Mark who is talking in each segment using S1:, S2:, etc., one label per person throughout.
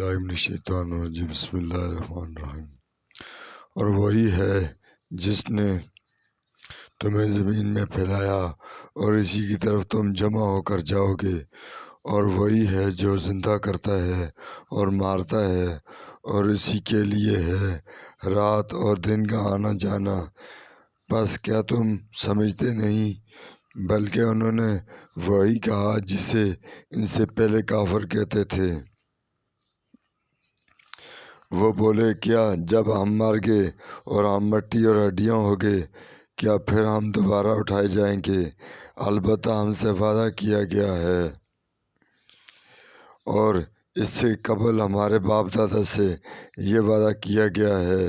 S1: باللہ من الشیطان الرجیم بسم اللہ الرحمن الرحیم۔ اور وہی ہے جس نے تمہیں زمین میں پھیلایا اور اسی کی طرف تم جمع ہو کر جاؤ گے، اور وہی ہے جو زندہ کرتا ہے اور مارتا ہے، اور اسی کے لیے ہے رات اور دن کا آنا جانا۔ بس کیا تم سمجھتے نہیں؟ بلکہ انہوں نے وہی کہا جسے ان سے پہلے کافر کہتے تھے۔ وہ بولے، کیا جب ہم مر گئے اور ہم مٹی اور ہڈیاں ہو گئے، کیا پھر ہم دوبارہ اٹھائے جائیں گے؟ البتہ ہم سے وعدہ کیا گیا ہے، اور اس سے قبل ہمارے باپ دادا سے یہ وعدہ کیا گیا ہے۔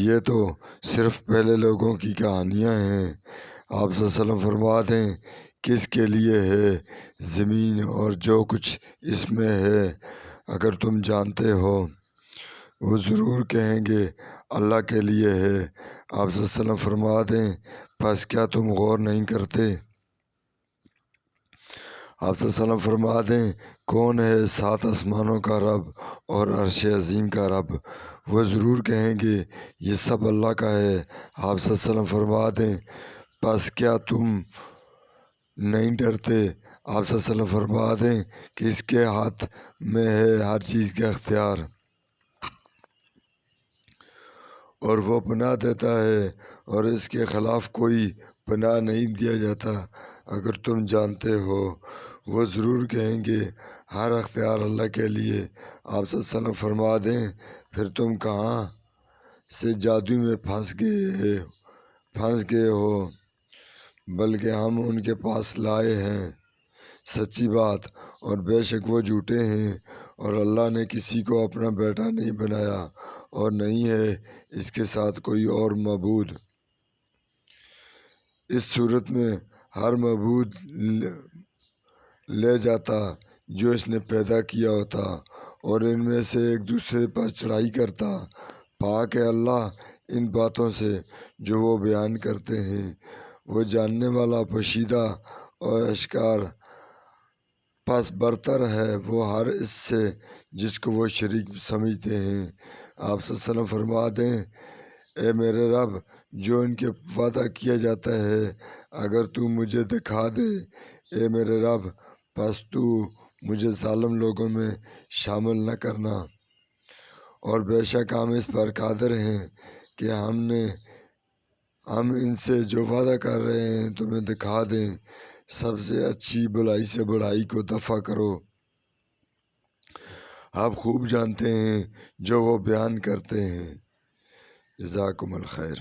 S1: یہ تو صرف پہلے لوگوں کی کہانیاں ہیں۔ آپ صلی اللہ علیہ وسلم فرما دیں، کس کے لیے ہے زمین اور جو کچھ اس میں ہے؟ اگر تم جانتے ہو۔ وہ ضرور کہیں گے، اللہ کے لیے ہے۔ آپ صلی اللہ علیہ وسلم فرما دیں، پس کیا تم غور نہیں کرتے؟ آپ صلی اللہ علیہ وسلم فرما دیں، کون ہے 7 آسمانوں کا رب اور عرش عظیم کا رب؟ وہ ضرور کہیں گے، یہ سب اللہ کا ہے۔ آپ صلی اللہ علیہ وسلم فرما دیں، پس کیا تم نہیں ڈرتے؟ آپ صلی اللہ علیہ وسلم فرما دیں کہ اس کے ہاتھ میں ہے ہر چیز کا اختیار، اور وہ پناہ دیتا ہے اور اس کے خلاف کوئی پناہ نہیں دیا جاتا۔ اگر تم جانتے ہو۔ وہ ضرور کہیں گے، ہر اختیار اللہ کے لیے۔ آپ صلی اللہ علیہ وسلم فرما دیں، پھر تم کہاں سے جادو میں پھنس گئے ہو؟ بلکہ ہم ان کے پاس لائے ہیں سچی بات، اور بے شک وہ جھوٹے ہیں۔ اور اللہ نے کسی کو اپنا بیٹا نہیں بنایا، اور نہیں ہے اس کے ساتھ کوئی اور معبود۔ اس صورت میں ہر معبود لے جاتا جو اس نے پیدا کیا ہوتا، اور ان میں سے ایک دوسرے پر چڑھائی کرتا۔ پاک ہے اللہ ان باتوں سے جو وہ بیان کرتے ہیں۔ وہ جاننے والا پوشیدہ اور اشکار، پس برتر ہے وہ ہر اس سے جس کو وہ شریک سمجھتے ہیں۔ آپ صلی اللہ علیہ وسلم فرما دیں، اے میرے رب، جو ان کے وعدہ کیا جاتا ہے، اگر تو مجھے دکھا دے، اے میرے رب، پس تو مجھے ظالم لوگوں میں شامل نہ کرنا۔ اور بے شک ہم اس پر قادر ہیں کہ ہم ان سے جو وعدہ کر رہے ہیں تمہیں دکھا دیں۔ سب سے اچھی برائی سے برائی کو دفع کرو۔ آپ خوب جانتے ہیں جو وہ بیان کرتے ہیں۔ جزاکم الخیر۔